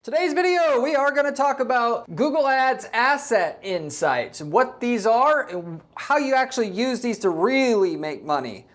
Today's video, we are going to talk about Google Ads asset insights, what these are and how you actually use these to really make money.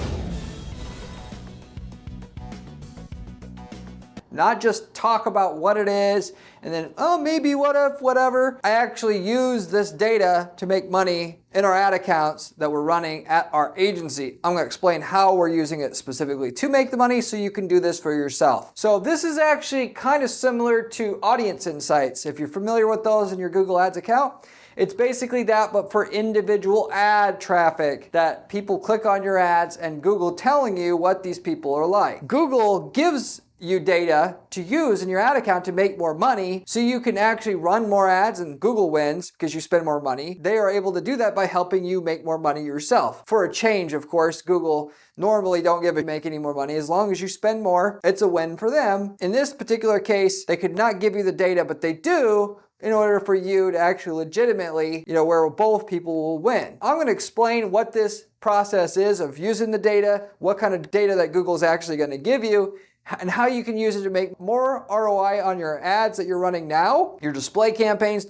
Not just talk about what it is and then, oh, maybe, what if, whatever. I actually use this data to make money in our ad accounts that we're running at our agency. I'm gonna explain how we're using it specifically to make the money so you can do this for yourself. So this is actually kind of similar to audience insights. If you're familiar with those in your Google Ads account, it's basically that, but for individual ad traffic that people click on your ads and Google telling you what these people are like. Google gives you data to use in your ad account to make more money so you can actually run more ads and Google wins because you spend more money. They are able to do that by helping you make more money yourself. For a change, of course, Google normally don't make any more money. As long as you spend more, it's a win for them. In this particular case, they could not give you the data, but they do in order for you to actually legitimately, where both people will win. I'm going to explain what this process is of using the data, what kind of data that Google's actually going to give you, and how you can use it to make more ROI on your ads that you're running now, your display campaigns,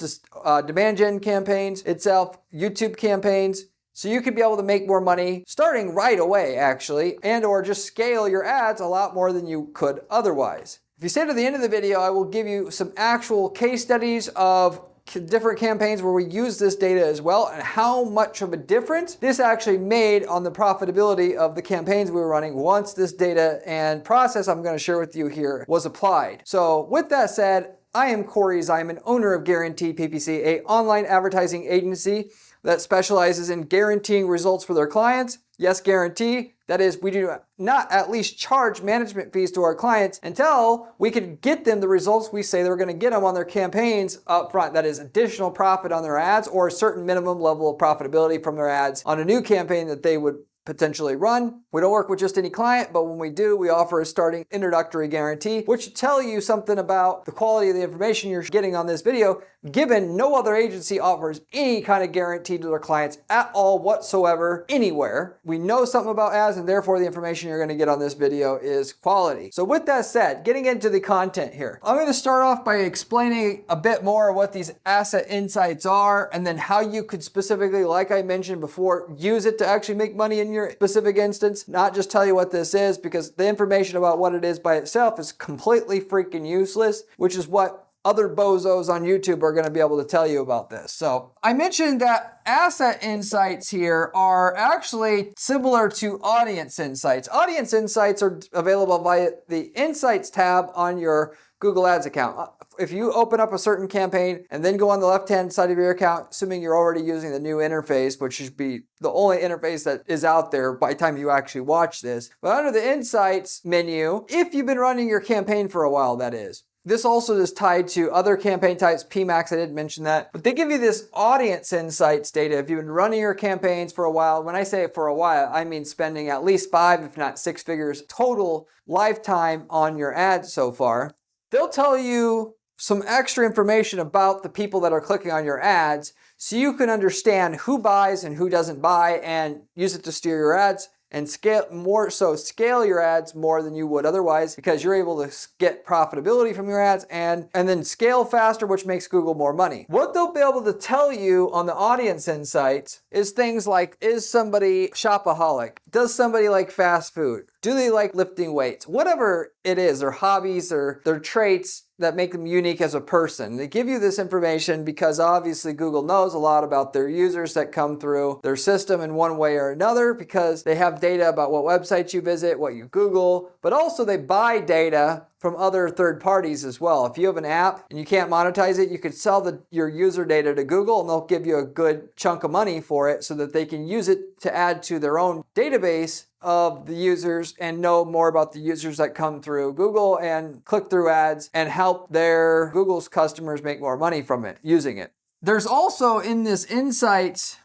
demand gen campaigns itself, YouTube campaigns, so you could be able to make more money starting right away actually, and or just scale your ads a lot more than you could otherwise. If you stay to the end of the video, I will give you some actual case studies of different campaigns where we use this data as well and how much of a difference this actually made on the profitability of the campaigns we were running once this data and process I'm going to share with you here was applied. So with that said, I am Corey Ziman, owner of Guaranteed PPC, a online advertising agency that specializes in guaranteeing results for their clients. Yes, guarantee. That is, we do not at least charge management fees to our clients until we can get them the results we say they're going to get them on their campaigns up front. That is additional profit on their ads or a certain minimum level of profitability from their ads on a new campaign that they would potentially run. We don't work with just any client, but when we do, we offer a starting introductory guarantee, which should tell you something about the quality of the information you're getting on this video, given no other agency offers any kind of guarantee to their clients at all whatsoever, anywhere. We know something about ads and therefore the information you're gonna get on this video is quality. So with that said, getting into the content here, I'm gonna start off by explaining a bit more of what these asset insights are and then how you could specifically, like I mentioned before, use it to actually make money in your specific instance, not just tell you what this is, because the information about what it is by itself is completely freaking useless, which is what other bozos on YouTube are going to be able to tell you about this. So I mentioned that asset insights here are actually similar to audience insights. Audience insights are available via the Insights tab on your Google Ads account. If you open up a certain campaign and then go on the left-hand side of your account, assuming you're already using the new interface, which should be the only interface that is out there by the time you actually watch this. But under the Insights menu, if you've been running your campaign for a while, that is. This also is tied to other campaign types, PMAX, I didn't mention that. But they give you this audience insights data. If you've been running your campaigns for a while, when I say for a while, I mean spending at least 5, if not 6 figures total lifetime on your ads so far. They'll tell you some extra information about the people that are clicking on your ads so you can understand who buys and who doesn't buy and use it to steer your ads and scale your ads more than you would otherwise because you're able to get profitability from your ads and then scale faster, which makes Google more money. What they'll be able to tell you on the audience insights is things like, is somebody shopaholic? Does somebody like fast food? Do they like lifting weights? Whatever it is, their hobbies or their traits that make them unique as a person. They give you this information because obviously Google knows a lot about their users that come through their system in one way or another because they have data about what websites you visit, what you Google, but also they buy data from other third parties as well. If you have an app and you can't monetize it, you could sell your user data to Google and they'll give you a good chunk of money for it so that they can use it to add to their own database of the users and know more about the users that come through Google and click through ads and help their Google's customers make more money from it, using it. There's also in this Insights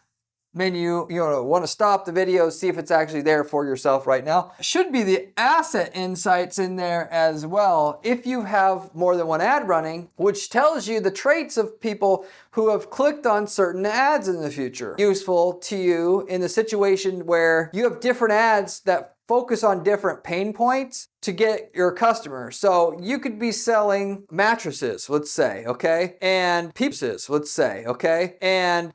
menu, want to stop the video, see if it's actually there for yourself right now. Should be the asset insights in there as well if you have more than one ad running, which tells you the traits of people who have clicked on certain ads in the future. Useful to you in the situation where you have different ads that focus on different pain points to get your customers. So you could be selling mattresses, let's say, okay? And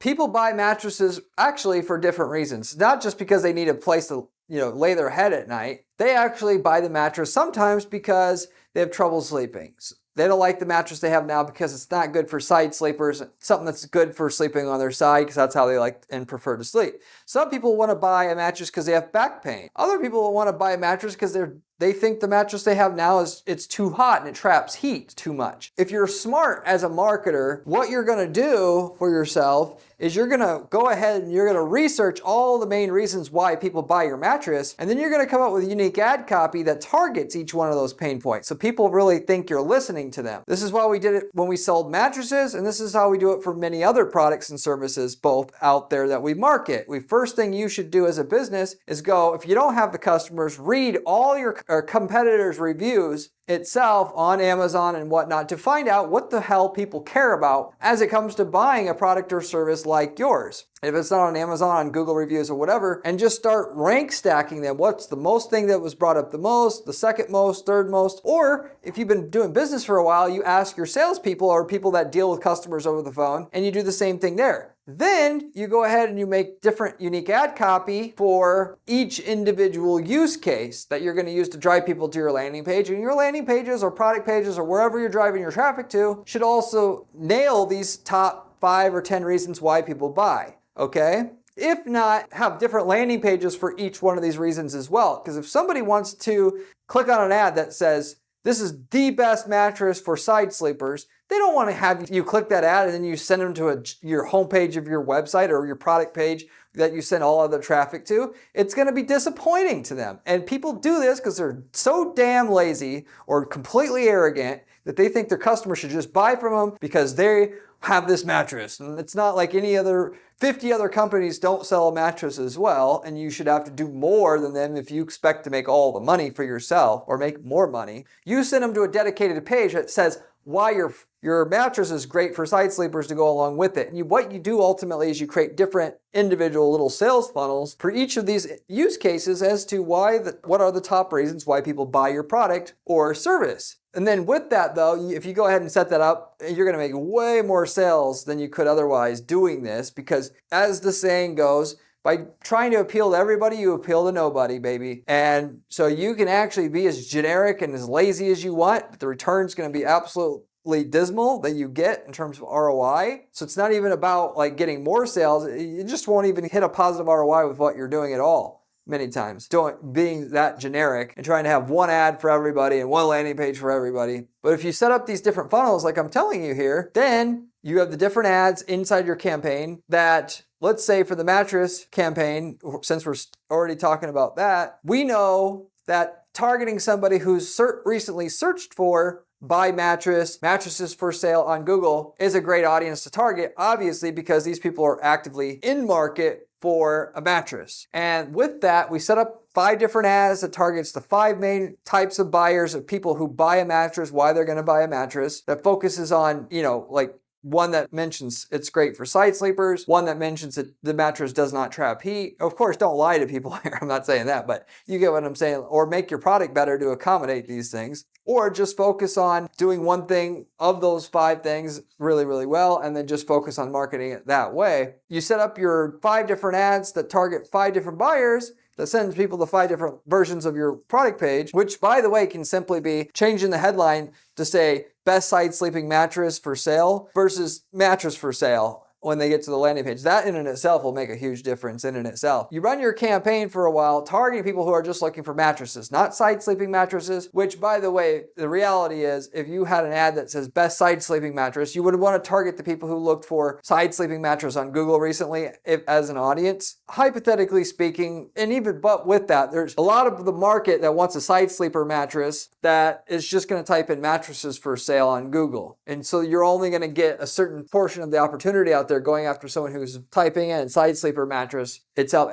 people buy mattresses actually for different reasons. Not just because they need a place to, lay their head at night. They actually buy the mattress sometimes because they have trouble sleeping. They don't like the mattress they have now because it's not good for side sleepers, something that's good for sleeping on their side because that's how they like and prefer to sleep. Some people want to buy a mattress because they have back pain. Other people want to buy a mattress because they think the mattress they have now it's too hot and it traps heat too much. If you're smart as a marketer, what you're going to do for yourself is you're going to go ahead and you're going to research all the main reasons why people buy your mattress, and then you're going to come up with a unique ad copy that targets each one of those pain points so people really think you're listening to them. This is why we did it when we sold mattresses, and this is how we do it for many other products and services both out there that we market. First thing you should do as a business is go, if you don't have the customers, read all your competitors' reviews itself on Amazon and whatnot to find out what the hell people care about as it comes to buying a product or service like yours. If it's not on Amazon, on Google reviews or whatever, and just start rank stacking them. What's the most thing that was brought up the most, the second most, third most? Or if you've been doing business for a while, you ask your salespeople or people that deal with customers over the phone, and you do the same thing there. Then you go ahead and you make different unique ad copy for each individual use case that you're going to use to drive people to your landing page. And your landing pages or product pages or wherever you're driving your traffic to should also nail these top 5 or 10 reasons why people buy. Okay? If not, have different landing pages for each one of these reasons as well. Because if somebody wants to click on an ad that says, this is the best mattress for side sleepers, they don't want to have you click that ad and then you send them to your homepage of your website or your product page that you send all other traffic to. It's going to be disappointing to them. And people do this because they're so damn lazy or completely arrogant that they think their customers should just buy from them because they have this mattress. And it's not like 50 other companies don't sell a mattress as well, and you should have to do more than them if you expect to make all the money for yourself or make more money. You send them to a dedicated page that says why your mattress is great for side sleepers to go along with it. And what you do ultimately is you create different individual little sales funnels for each of these use cases as to what are the top reasons why people buy your product or service. And then with that though, if you go ahead and set that up, you're going to make way more sales than you could otherwise doing this, because as the saying goes, by trying to appeal to everybody, you appeal to nobody, baby. And so you can actually be as generic and as lazy as you want, but the return's going to be absolutely dismal that you get in terms of ROI. So it's not even about like getting more sales. You just won't even hit a positive ROI with what you're doing at all. Many times, being that generic and trying to have one ad for everybody and one landing page for everybody. But if you set up these different funnels like I'm telling you here, then you have the different ads inside your campaign that, let's say for the mattress campaign, since we're already talking about that, we know that targeting somebody who's recently searched for buy mattresses for sale on Google is a great audience to target, obviously, because these people are actively in market for a mattress. And with that, we set up 5 different ads that targets the 5 main types of buyers of people who buy a mattress, why they're going to buy a mattress, that focuses on, like one that mentions it's great for side sleepers, one that mentions that the mattress does not trap heat. Of course, don't lie to people here. I'm not saying that, but you get what I'm saying. Or make your product better to accommodate these things. Or just focus on doing one thing of those 5 things really, really well, and then just focus on marketing it that way. You set up your 5 different ads that target 5 different buyers that sends people to 5 different versions of your product page, which, by the way, can simply be changing the headline to say best side sleeping mattress for sale versus mattress for sale when they get to the landing page. That in and itself will make a huge difference in and itself. You run your campaign for a while targeting people who are just looking for mattresses, not side sleeping mattresses, which, by the way, the reality is if you had an ad that says best side sleeping mattress, you would want to target the people who looked for side sleeping mattress on Google recently as an audience. Hypothetically speaking, but with that, there's a lot of the market that wants a side sleeper mattress that is just going to type in mattresses for sale on Google. And so you're only going to get a certain portion of the opportunity out there going after someone who's typing in side sleeper mattress itself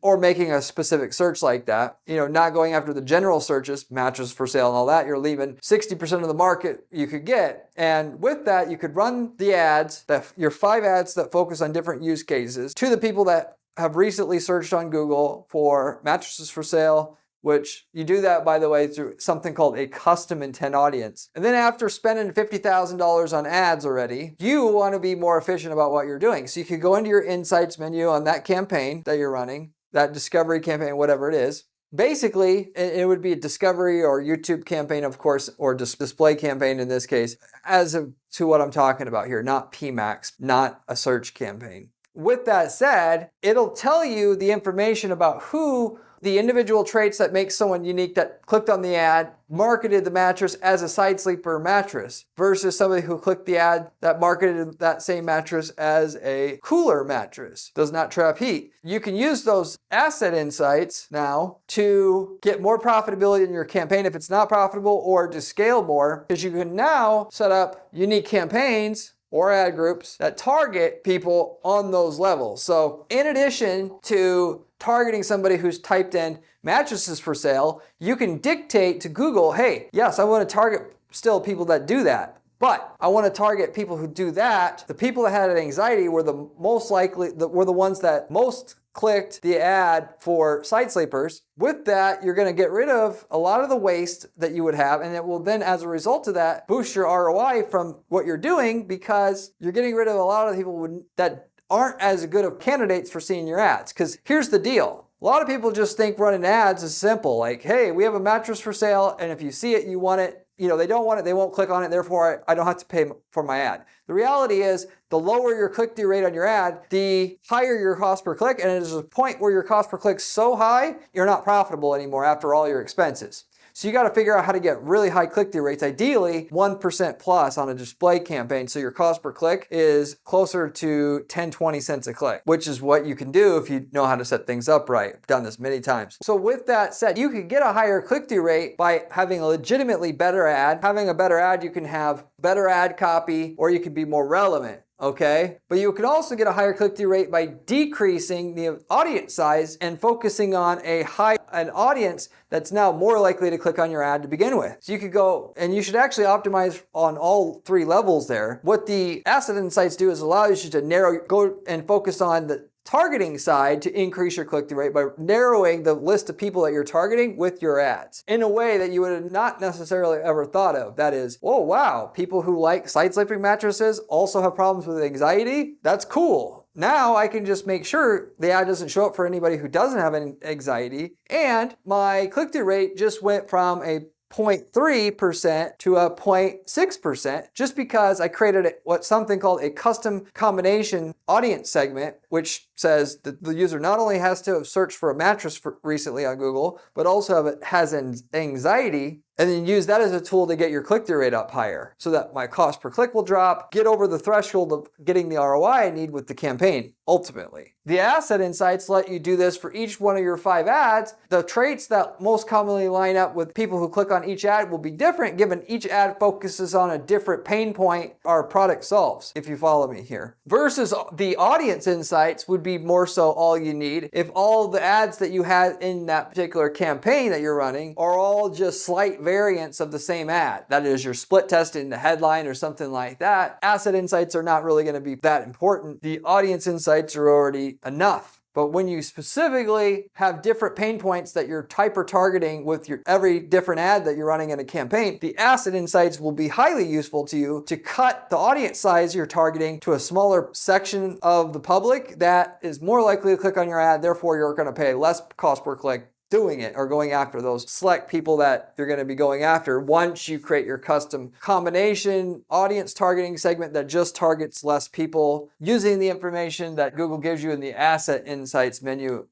or making a specific search like that, not going after the general searches, mattress for sale and all that. You're leaving 60% of the market you could get. And with that, you could run the ads, your 5 ads that focus on different use cases to the people that have recently searched on Google for mattresses for sale, which you do that, by the way, through something called a custom intent audience. And then after spending $50,000 on ads already, you want to be more efficient about what you're doing. So you could go into your insights menu on that campaign that you're running, that discovery campaign, whatever it is. Basically, it would be a discovery or YouTube campaign, of course, or display campaign in this case, as to what I'm talking about here, not PMAX, not a search campaign. With that said, it'll tell you the information about who the individual traits that make someone unique that clicked on the ad, marketed the mattress as a side sleeper mattress versus somebody who clicked the ad that marketed that same mattress as a cooler mattress, does not trap heat. You can use those asset insights now to get more profitability in your campaign if it's not profitable, or to scale more, because you can now set up unique campaigns or ad groups that target people on those levels. So in addition to targeting somebody who's typed in mattresses for sale, you can dictate to Google, hey, yes, I want to target still people that do that, but I want to target people who do that. The people that had anxiety were the most likely, were the ones that most clicked the ad for side sleepers. With that, you're going to get rid of a lot of the waste that you would have, and it will then, as a result of that, boost your ROI from what you're doing, because you're getting rid of a lot of people that aren't as good of candidates for seeing your ads. Because here's the deal. A lot of people just think running ads is simple. Like, hey, we have a mattress for sale, and if you see it, you want it. They don't want it, they won't click on it, therefore I don't have to pay for my ad. The reality is, the lower your click-through rate on your ad, the higher your cost per click, and there's a point where your cost per click is so high, you're not profitable anymore after all your expenses. So you got to figure out how to get really high click-through rates, ideally 1% plus on a display campaign, so your cost per click is closer to 10, 20 cents a click, which is what you can do if you know how to set things up right. I've done this many times. So with that said, you can get a higher click-through rate by having a legitimately better ad. Having a better ad, you can have better ad copy, or you can be more relevant. Okay, but you can also get a higher click-through rate by decreasing the audience size and focusing on an audience that's now more likely to click on your ad to begin with. So you could go, and you should actually optimize on all three levels there. What the asset insights do is allow you to go and focus on the targeting side to increase your click-through rate by narrowing the list of people that you're targeting with your ads in a way that you would have not necessarily ever thought of. That is, oh wow, people who like side sleeping mattresses also have problems with anxiety? That's cool. Now I can just make sure the ad doesn't show up for anybody who doesn't have any anxiety, and my click-through rate just went from a 0.3% to a 0.6% just because I created something called a custom combination audience segment, which says that the user not only has to have searched for a mattress recently on Google, but also has anxiety, and then use that as a tool to get your click-through rate up higher so that my cost per click will drop, get over the threshold of getting the ROI I need with the campaign, ultimately. The asset insights let you do this for each one of your 5 ads. The traits that most commonly line up with people who click on each ad will be different, given each ad focuses on a different pain point our product solves, if you follow me here. Versus the audience insights would be more so all you need if all the ads that you had in that particular campaign that you're running are all just slight variants of the same ad. That is, you're split testing the headline or something like that. Asset insights are not really going to be that important. The audience insights are already enough. But when you specifically have different pain points that you're targeting with every different ad that you're running in a campaign, the asset insights will be highly useful to you to cut the audience size you're targeting to a smaller section of the public that is more likely to click on your ad. Therefore, you're going to pay less cost per click doing it or going after those select people that you're going to be going after once you create your custom combination audience targeting segment that just targets less people using the information that Google gives you in the asset insights menu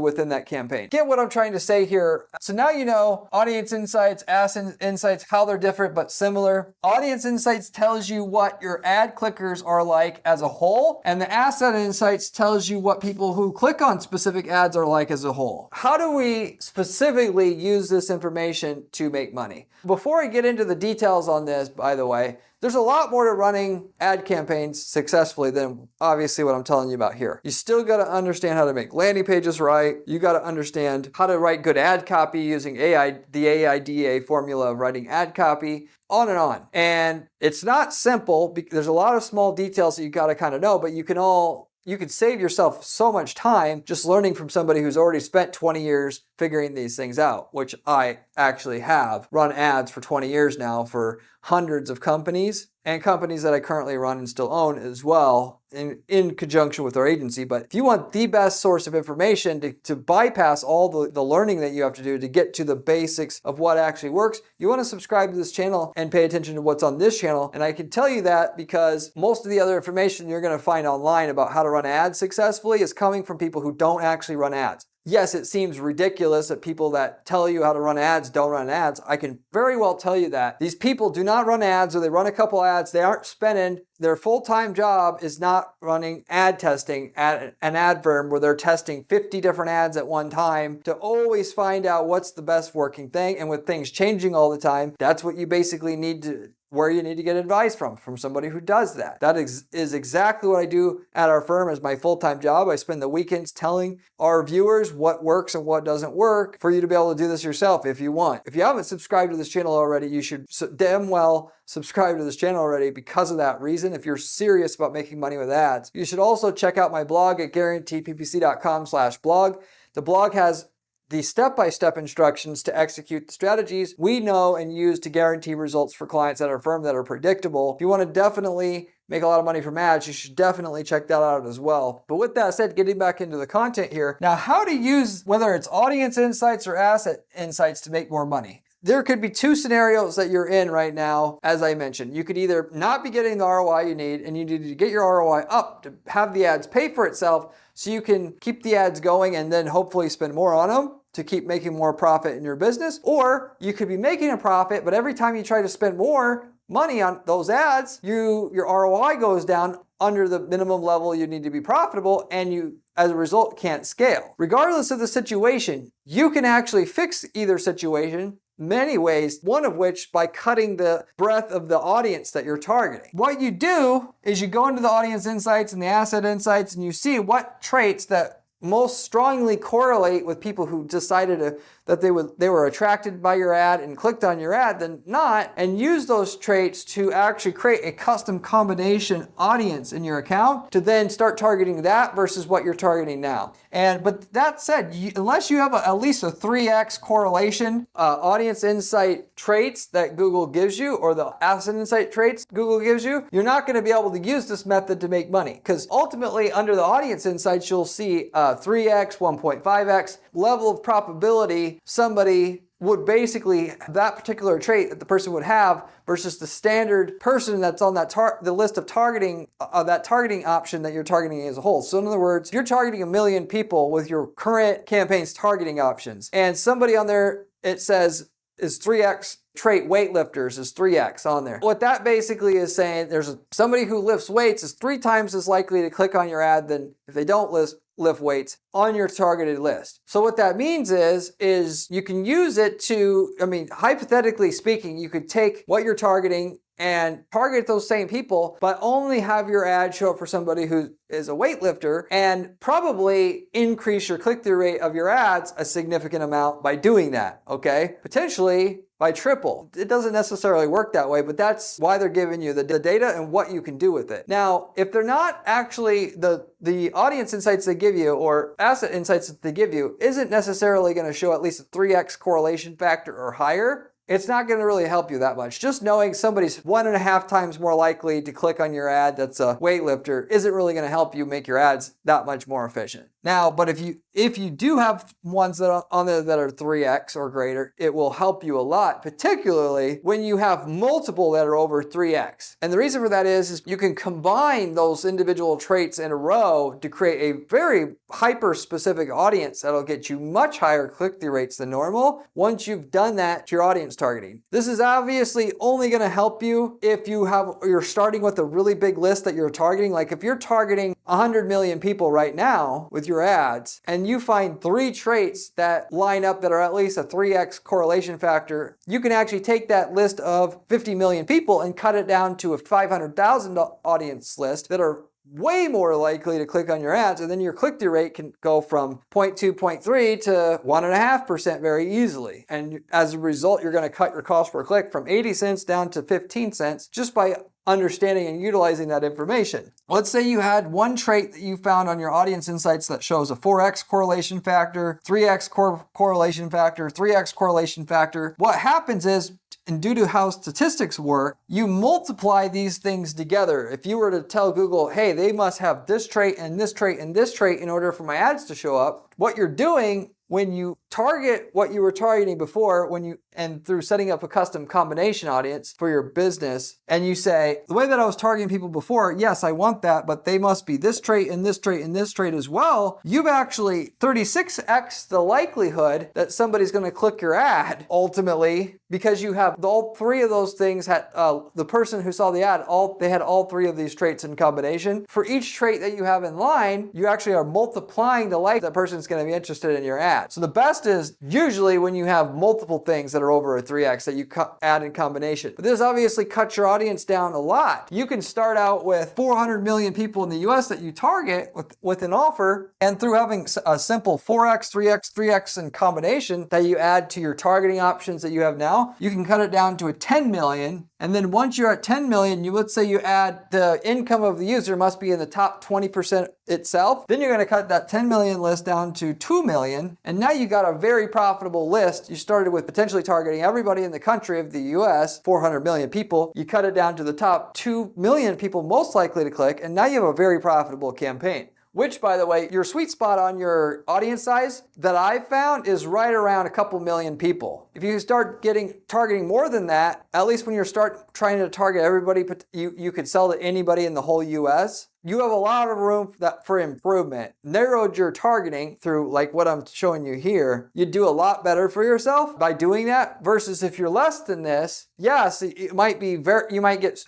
within that campaign. Get what I'm trying to say here? So now you know audience insights, asset insights, how they're different but similar. Audience insights tells you what your ad clickers are like as a whole, and the asset insights tells you what people who click on specific ads are like as a whole. How do we specifically use this information to make money? Before I get into the details on this, by the way, there's a lot more to running ad campaigns successfully than obviously what I'm telling you about here. You still got to understand how to make landing pages right. You got to understand how to write good ad copy using the AIDA formula of writing ad copy, on and on. And it's not simple because there's a lot of small details that you got to kind of know, but you can all you could save yourself so much time just learning from somebody who's already spent 20 years figuring these things out, which I actually have run ads for 20 years now for hundreds of companies and companies that I currently run and still own as well in conjunction with our agency. But if you want the best source of information to bypass all the learning that you have to do to get to the basics of what actually works, you want to subscribe to this channel and pay attention to what's on this channel. And I can tell you that because most of the other information you're going to find online about how to run ads successfully is coming from people who don't actually run ads. Yes, it seems ridiculous that people that tell you how to run ads don't run ads. I can very well tell you that. These people do not run ads, or they run a couple ads. They aren't spending. Their full-time job is not running ad testing at an ad firm where they're testing 50 different ads at one time to always find out what's the best working thing. And with things changing all the time, that's what you basically need to where you need to get advice from somebody who does that. That is exactly what I do at our firm as my full-time job. I spend the weekends telling our viewers what works and what doesn't work for you to be able to do this yourself if you want. If you haven't subscribed to this channel already, you should damn well subscribe to this channel already because of that reason. If you're serious about making money with ads, you should also check out my blog at guaranteedppc.com/blog. The blog has the step-by-step instructions to execute the strategies we know and use to guarantee results for clients at our firm that are predictable. If you want to definitely make a lot of money from ads, you should definitely check that out as well. But with that said, getting back into the content here, now how to use whether it's audience insights or asset insights to make more money. There could be two scenarios that you're in right now, as I mentioned. You could either not be getting the ROI you need, and you need to get your ROI up to have the ads pay for itself so you can keep the ads going and then hopefully spend more on them to keep making more profit in your business. Or you could be making a profit, but every time you try to spend more money on those ads, your ROI goes down under the minimum level you need to be profitable, and you, as a result, can't scale. Regardless of the situation, you can actually fix either situation many ways, one of which by cutting the breadth of the audience that you're targeting. What you do is you go into the audience insights and the asset insights and you see what traits that most strongly correlate with people who decided that they were attracted by your ad and clicked on your ad than not, and use those traits to actually create a custom combination audience in your account to then start targeting that versus what you're targeting now. But that said, unless you have at least a 3x correlation audience insight traits that Google gives you, or the asset insight traits Google gives you, you're not going to be able to use this method to make money, because ultimately under the audience insights you'll see 3x, 1.5x level of probability somebody would basically that particular trait that the person would have versus the standard person that's on that the list of targeting that targeting option that you're targeting as a whole. So in other words, if you're targeting 1 million people with your current campaign's targeting options, and somebody on there it says is 3x trait weightlifters is 3x on there. What that basically is saying, somebody who lifts weights is 3 times as likely to click on your ad than if they don't lift weights on your targeted list. So what that means is you can use it to, hypothetically speaking, you could take what you're targeting and target those same people, but only have your ad show up for somebody who is a weightlifter, and probably increase your click-through rate of your ads a significant amount by doing that, okay? Potentially by triple. It doesn't necessarily work that way, but that's why they're giving you the data and what you can do with it. Now, if they're not actually, the audience insights they give you or asset insights that they give you isn't necessarily going to show at least a 3x correlation factor or higher, it's not going to really help you that much. Just knowing somebody's 1.5 times more likely to click on your ad that's a weightlifter isn't really going to help you make your ads that much more efficient. Now, but if you do have ones that are on there that are 3x or greater, it will help you a lot, particularly when you have multiple that are over 3x. And the reason for that is you can combine those individual traits in a row to create a very hyper-specific audience that'll get you much higher click-through rates than normal once you've done that to your audience targeting. This is obviously only going to help you if you're starting with a really big list that you're targeting. Like if you're targeting 100 million people right now with your ads, and you find 3 traits that line up that are at least a 3x correlation factor, you can actually take that list of 50 million people and cut it down to a 500,000 audience list that are way more likely to click on your ads, and then your click-through rate can go from 0.2, 0.3 to 1.5% very easily. And as a result, you're going to cut your cost per click from 80 cents down to 15 cents just by understanding and utilizing that information. Let's say you had one trait that you found on your audience insights that shows a 4x correlation factor, 3x correlation factor, 3x correlation factor. What happens is, and due to how statistics work, you multiply these things together. If you were to tell Google, hey, they must have this trait and this trait and this trait in order for my ads to show up, what you're doing when you target what you were targeting before, and through setting up a custom combination audience for your business, and you say, the way that I was targeting people before, yes, I want that, but they must be this trait and this trait and this trait as well, you've actually 36x the likelihood that somebody's going to click your ad ultimately, because you have all three of those things. The person who saw the ad, they had all three of these traits in combination. For each trait that you have in line, you actually are multiplying the likelihood that person's going to be interested in your ad. So the best is usually when you have multiple things that are over a 3x that you add in combination. But this obviously cuts your audience down a lot. You can start out with 400 million people in the US that you target with an offer, and through having a simple 4x, 3x, 3x in combination that you add to your targeting options that you have now, you can cut it down to a 10 million. And then once you're at 10 million, let's say you add the income of the user must be in the top 20% itself. Then you're going to cut that 10 million list down to 2 million. And now you got a very profitable list. You started with potentially targeting everybody in the country of the US, 400 million people. You cut it down to the top 2 million people most likely to click. And now you have a very profitable campaign. Which, by the way, your sweet spot on your audience size that I've found is right around a couple million people. If you start targeting more than that, at least when you start trying to target everybody, you could sell to anybody in the whole US. You have a lot of room for improvement. Narrowed your targeting through like what I'm showing you here. You do a lot better for yourself by doing that versus if you're less than this, yes, it might be you might get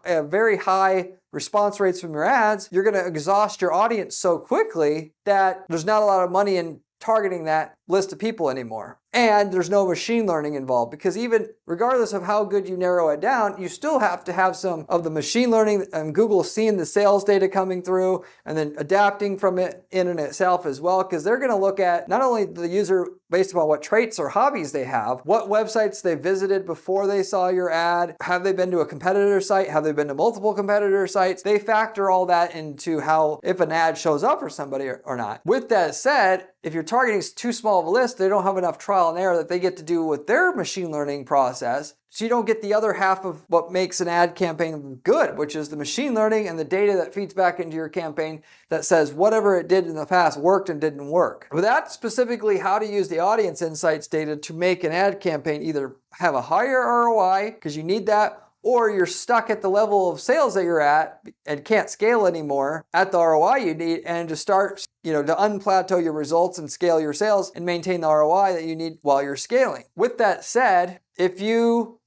very high response rates from your ads. You're going to exhaust your audience so quickly that there's not a lot of money in targeting that list of people anymore. And there's no machine learning involved, because even regardless of how good you narrow it down, you still have to have some of the machine learning and Google seeing the sales data coming through and then adapting from it in and itself as well, because they're going to look at not only the user based upon what traits or hobbies they have, what websites they visited before they saw your ad, have they been to a competitor site, have they been to multiple competitor sites. They factor all that into how if an ad shows up for somebody or not. With that said, if you're targeting too small of a list, they don't have enough trial and error that they get to do with their machine learning process. So you don't get the other half of what makes an ad campaign good, which is the machine learning and the data that feeds back into your campaign that says whatever it did in the past worked and didn't work. But that's specifically how to use the audience insights data to make an ad campaign either have a higher ROI, because you need that, or you're stuck at the level of sales that you're at and can't scale anymore at the ROI you need, and to start, to unplateau your results and scale your sales and maintain the ROI that you need while you're scaling. With that said, this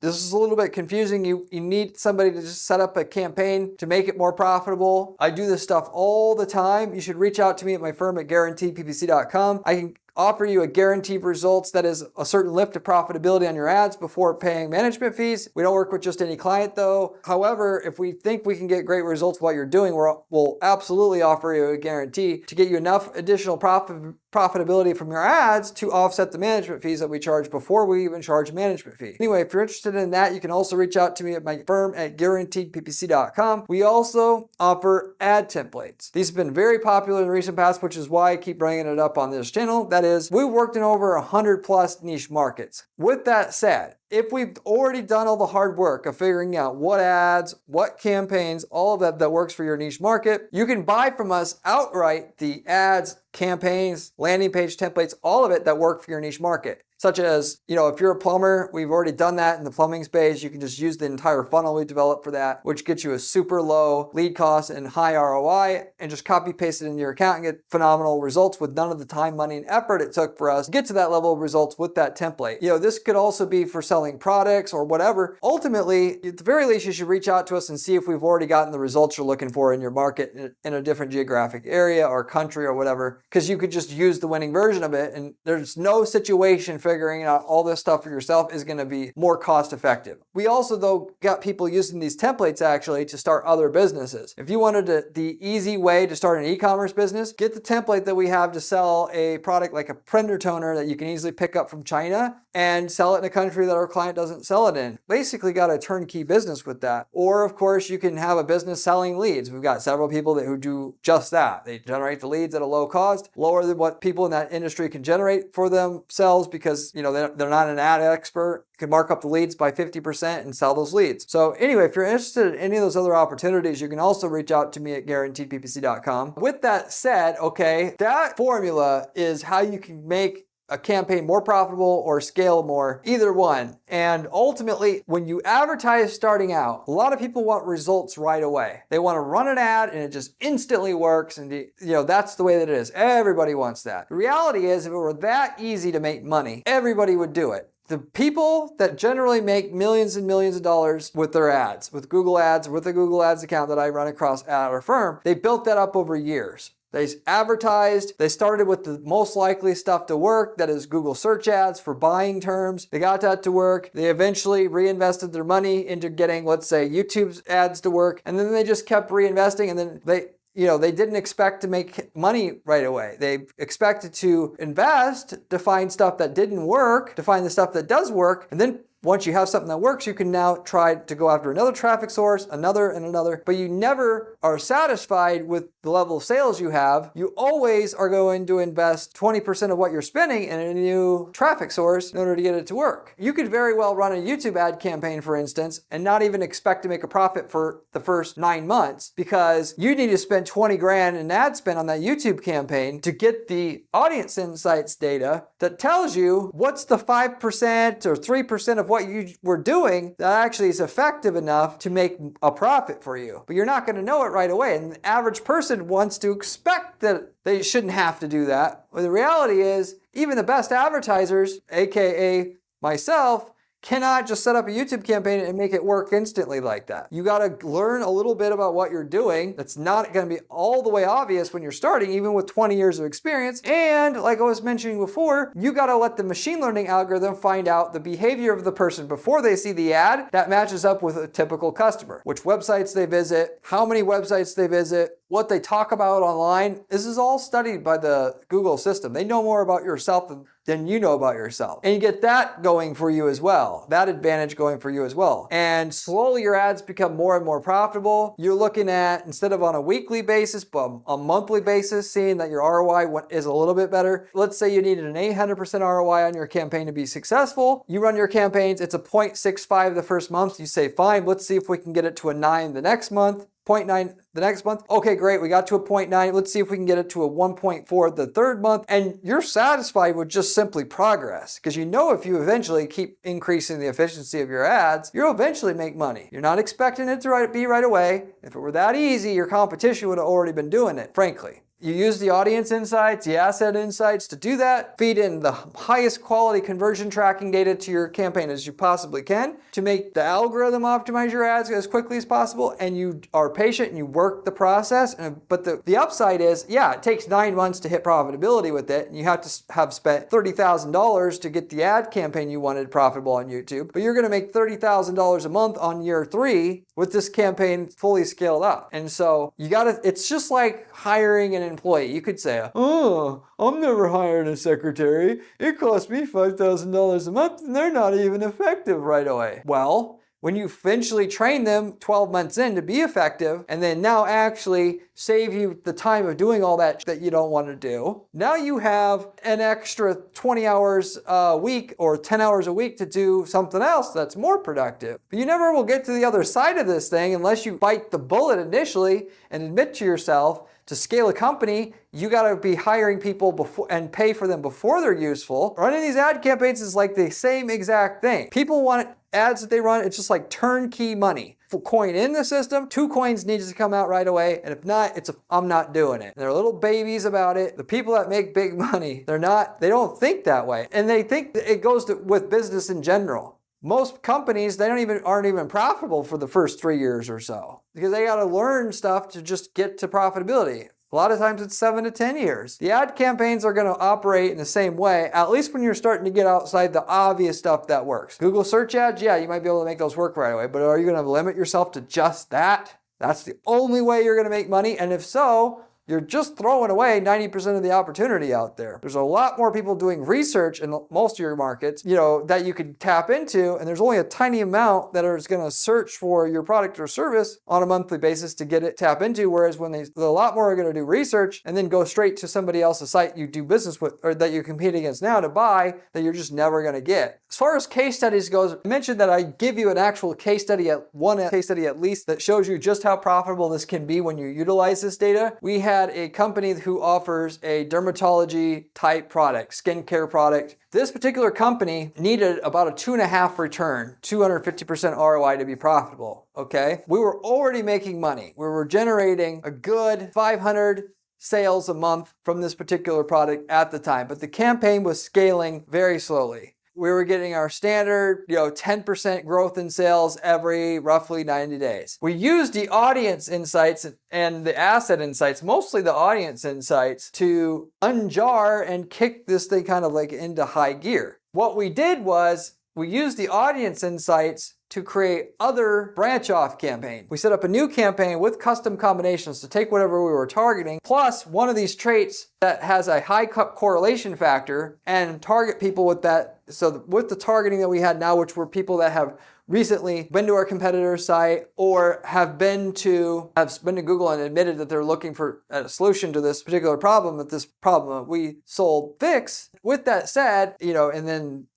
is a little bit confusing, you need somebody to just set up a campaign to make it more profitable. I do this stuff all the time. You should reach out to me at my firm at guaranteedppc.com. I can offer you a guaranteed results, that is a certain lift of profitability on your ads before paying management fees. We don't work with just any client though. However, if we think we can get great results while you're doing, we'll absolutely offer you a guarantee to get you enough additional profitability from your ads to offset the management fees that we charge before we even charge a management fee. Anyway, if you're interested in that, you can also reach out to me at my firm at guaranteedppc.com. We also offer ad templates. These have been very popular in the recent past, which is why I keep bringing it up on this channel. That is, we've worked in over 100 plus niche markets. With that said, if we've already done all the hard work of figuring out what ads, what campaigns, all of that works for your niche market, you can buy from us outright the ads, campaigns, landing page templates, all of it that work for your niche market. Such as, if you're a plumber, we've already done that in the plumbing space. You can just use the entire funnel we developed for that, which gets you a super low lead cost and high ROI, and just copy paste it into your account and get phenomenal results with none of the time, money, and effort it took for us to get to that level of results with that template. This could also be for selling products or whatever. Ultimately, at the very least, you should reach out to us and see if we've already gotten the results you're looking for in your market in a different geographic area or country or whatever, because you could just use the winning version of it, and there's no situation figuring out all this stuff for yourself is going to be more cost effective. We also, though, got people using these templates actually to start other businesses. If you wanted the easy way to start an e-commerce business, get the template that we have to sell a product like a printer toner that you can easily pick up from China and sell it in a country that our client doesn't sell it in. Basically got a turnkey business with that. Or of course you can have a business selling leads. We've got several people who do just that. They generate the leads at a low cost, lower than what people in that industry can generate for themselves because, you know, they're not an ad expert. You can mark up the leads by 50% and sell those leads. So anyway, if you're interested in any of those other opportunities, you can also reach out to me at guaranteedppc.com. With that said, okay, that formula is how you can make a campaign more profitable or scale more, either one. And ultimately, when you advertise starting out, a lot of people want results right away. They want to run an ad and it just instantly works, and you know, that's the way that it is. Everybody wants that. The reality is, if it were that easy to make money, everybody would do it. The people that generally make millions and millions of dollars with their ads, with Google Ads, with the Google Ads account that I run across at our firm, they built that up over years. They advertised, they started with the most likely stuff to work, that is Google search ads for buying terms. They got that to work. They eventually reinvested their money into getting, let's say, YouTube's ads to work. And then they just kept reinvesting, and then they didn't expect to make money right away. They expected to invest to find stuff that didn't work, to find the stuff that does work, and then once you have something that works, you can now try to go after another traffic source, another and another, but you never are satisfied with the level of sales you have. You always are going to invest 20% of what you're spending in a new traffic source in order to get it to work. You could very well run a YouTube ad campaign, for instance, and not even expect to make a profit for the first 9 months because you need to spend 20 grand in ad spend on that YouTube campaign to get the audience insights data that tells you what's the 5% or 3% of what you were doing that actually is effective enough to make a profit for you. But you're not going to know it right away. And the average person wants to expect that they shouldn't have to do that. But the reality is, even the best advertisers, aka myself, cannot just set up a YouTube campaign and make it work instantly like that. You got to learn a little bit about what you're doing. That's not going to be all the way obvious when you're starting, even with 20 years of experience. And like I was mentioning before, you got to let the machine learning algorithm find out the behavior of the person before they see the ad that matches up with a typical customer. Which websites they visit, how many websites they visit, what they talk about online. This is all studied by the Google system. They know more about yourself than you know about yourself. And you get that going for you as well. That advantage going for you as well. And slowly your ads become more and more profitable. You're looking at, instead of on a weekly basis, but a monthly basis, seeing that your ROI is a little bit better. Let's say you needed an 800% ROI on your campaign to be successful. You run your campaigns, it's a 0.65 the first month. You say, fine, let's see if we can get it to a 9 the next month. 0.9 the next month. Okay, great. We got to a 0.9. Let's see if we can get it to a 1.4 the third month. And you're satisfied with just simply progress, because you know if you eventually keep increasing the efficiency of your ads, you'll eventually make money. You're not expecting it to be right away. If it were that easy, your competition would have already been doing it, frankly. You use the audience insights, the asset insights to do that, feed in the highest quality conversion tracking data to your campaign as you possibly can to make the algorithm optimize your ads as quickly as possible, and you are patient and you work the process. But the upside is, yeah, it takes 9 months to hit profitability with it, and you have to have spent $30,000 to get the ad campaign you wanted profitable on YouTube, but you're going to make $30,000 a month on year 3 with this campaign fully scaled up. And so it's just like hiring an employee. You could say, oh, I'm never hiring a secretary. It costs me $5,000 a month and they're not even effective right away. Well, when you eventually train them 12 months in to be effective and then now actually save you the time of doing all that you don't want to do, now you have an extra 20 hours a week or 10 hours a week to do something else that's more productive. But you never will get to the other side of this thing unless you bite the bullet initially and admit to yourself, to scale a company, you got to be hiring people before and pay for them before they're useful. Running these ad campaigns is like the same exact thing. People want ads that they run. It's just like turnkey money. For coin in the system, 2 coins needs to come out right away. And if not, I'm not doing it. And they're little babies about it. The people that make big money, they don't think that way. And they think that it goes with business in general. Most companies, they aren't even profitable for the first 3 years or so because they got to learn stuff to just get to profitability. A lot of times it's 7 to 10 years. The ad campaigns are going to operate in the same way, at least when you're starting to get outside the obvious stuff that works. Google search ads, yeah, you might be able to make those work right away, but are you going to limit yourself to just that? That's the only way you're going to make money. And if so, you're just throwing away 90% of the opportunity out there. There's a lot more people doing research in most of your markets, that you could tap into, and there's only a tiny amount that is going to search for your product or service on a monthly basis to get it tap into, whereas when a lot more are going to do research and then go straight to somebody else's site you do business with or that you compete against now to buy that you're just never going to get. As far as case studies goes, I mentioned that I give you an actual case study at least that shows you just how profitable this can be when you utilize this data. We had a company who offers a dermatology type product, skincare product. This particular company needed about a 2.5 return, 250% ROI to be profitable, okay? We were already making money. We were generating a good 500 sales a month from this particular product at the time, but the campaign was scaling very slowly. We were getting our standard, 10% growth in sales every roughly 90 days. We used the audience insights and the asset insights, mostly the audience insights, to unjar and kick this thing kind of like into high gear. What we did was we used the audience insights to create other branch-off campaigns. We set up a new campaign with custom combinations to take whatever we were targeting, plus one of these traits that has a high correlation factor and target people with that. So with the targeting that we had now, which were people that have recently been to our competitor's site or have been to Google and admitted that they're looking for a solution to this particular problem, that we sold fix. With that said, and then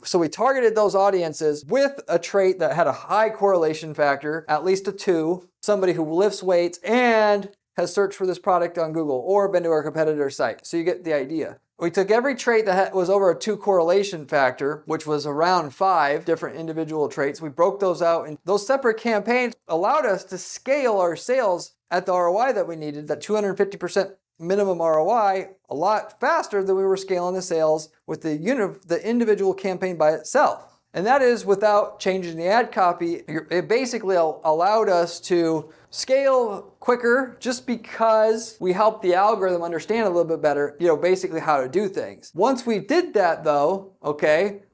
so we targeted those audiences with a trait that had a high correlation factor, at least a 2, somebody who lifts weights and has searched for this product on Google or been to our competitor's site. So you get the idea. We took every trait that was over a 2 correlation factor, which was around 5 different individual traits. We broke those out, and those separate campaigns allowed us to scale our sales at the ROI that we needed, that 250% minimum ROI, a lot faster than we were scaling the sales with the individual campaign by itself. And that is without changing the ad copy. It basically allowed us to scale quicker just because we helped the algorithm understand a little bit better, basically how to do things. Once we did that though,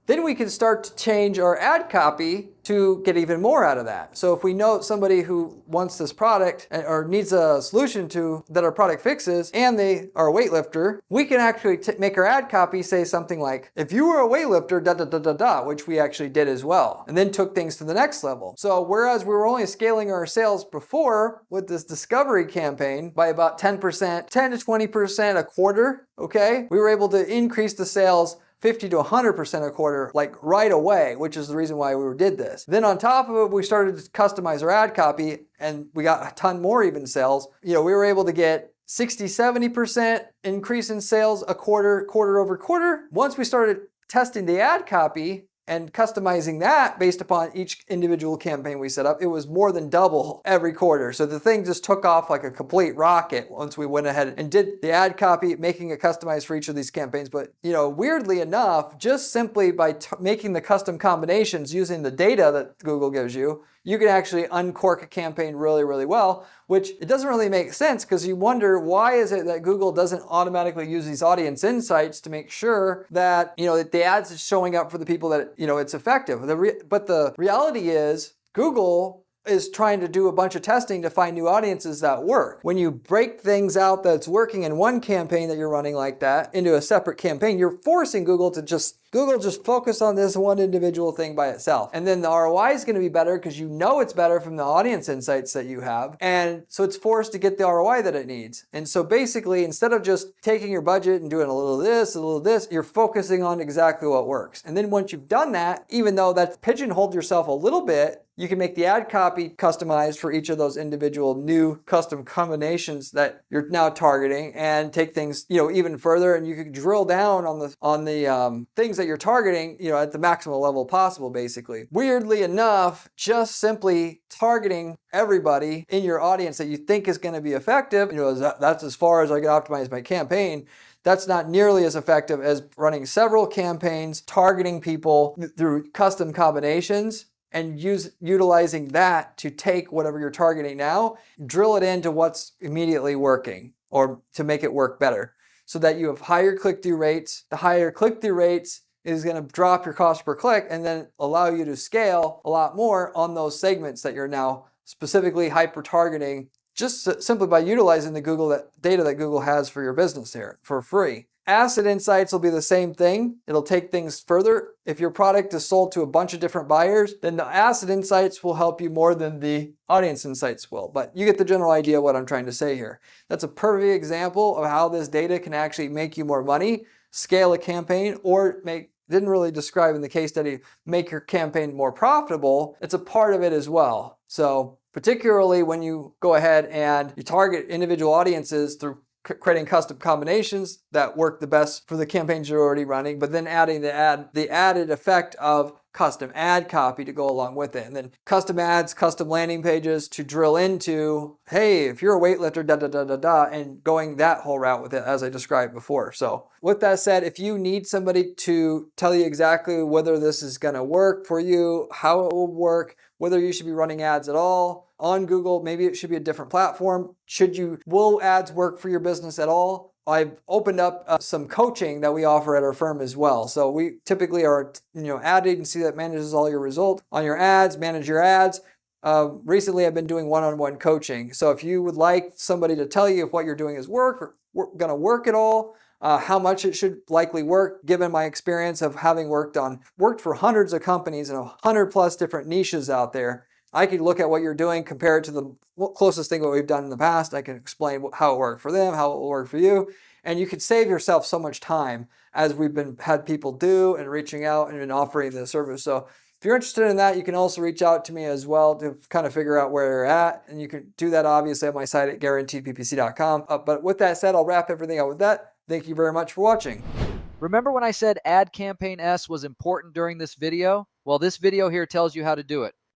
then we can start to change our ad copy to get even more out of that. So if we know somebody who wants this product or needs a solution that our product fixes and they are a weightlifter, we can actually make our ad copy say something like, if you were a weightlifter, which we actually did as well, and then took things to the next level. So whereas we were only scaling our sales before with this discovery campaign by about 10%, 10 to 20% a quarter, we were able to increase the sales 50 to 100% a quarter, like right away, which is the reason why we did this. Then on top of it, we started to customize our ad copy and we got a ton more even sales. We were able to get 60, 70% increase in sales a quarter over quarter. Once we started testing the ad copy and customizing that based upon each individual campaign we set up, it was more than double every quarter. So the thing just took off like a complete rocket once we went ahead and did the ad copy, making it customized for each of these campaigns. But, weirdly enough, just simply by making the custom combinations using the data that Google gives you, you can actually uncork a campaign really, really well, which it doesn't really make sense because you wonder why is it that Google doesn't automatically use these audience insights to make sure that, that the ads is showing up for the people that, it's effective. But the reality is Google is trying to do a bunch of testing to find new audiences that work. When you break things out that's working in one campaign that you're running like that into a separate campaign, you're forcing Google just focus on this one individual thing by itself. And then the ROI is going to be better because it's better from the audience insights that you have. And so it's forced to get the ROI that it needs. And so basically, instead of just taking your budget and doing a little of this, you're focusing on exactly what works. And then once you've done that, even though that's pigeonholed yourself a little bit, you can make the ad copy customized for each of those individual new custom combinations that you're now targeting and take things, even further. And you can drill down on the things that you're targeting, at the maximum level possible, basically. Weirdly enough, just simply targeting everybody in your audience that you think is going to be effective, that's as far as I can optimize my campaign. That's not nearly as effective as running several campaigns, targeting people through custom combinations, and utilizing that to take whatever you're targeting now, drill it into what's immediately working or to make it work better so that you have higher click-through rates. The higher click-through rates is going to drop your cost per click and then allow you to scale a lot more on those segments that you're now specifically hyper-targeting just simply by utilizing the data that Google has for your business here for free. Asset insights will be the same thing. It'll take things further. If your product is sold to a bunch of different buyers, then the asset insights will help you more than the audience insights will. But you get the general idea of what I'm trying to say here. That's a perfect example of how this data can actually make you more money, scale a campaign, or didn't really describe in the case study, make your campaign more profitable. It's a part of it as well. So particularly when you go ahead and you target individual audiences through creating custom combinations that work the best for the campaigns you're already running, but then adding the added effect of custom ad copy to go along with it. And then custom ads, custom landing pages to drill into, hey, if you're a weightlifter, and going that whole route with it as I described before. So with that said, if you need somebody to tell you exactly whether this is going to work for you, how it will work, whether you should be running ads at all on Google, maybe it should be a different platform. Will ads work for your business at all? I've opened up some coaching that we offer at our firm as well. So we typically are, ad agency that manages all your results on your ads, manage your ads. Recently, I've been doing one-on-one coaching. So if you would like somebody to tell you if what you're doing is going to work at all, how much it should likely work, given my experience of having worked for hundreds of companies and 100 plus different niches out there, I could look at what you're doing, compare it to the closest thing what we've done in the past. I can explain how it worked for them, how it will work for you. And you could save yourself so much time as had people do and reaching out and offering the service. So if you're interested in that, you can also reach out to me as well to kind of figure out where you're at. And you can do that obviously at my site at guaranteedppc.com. But with that said, I'll wrap everything up with that. Thank you very much for watching. Remember when I said Ad Campaign S was important during this video? Well, this video here tells you how to do it.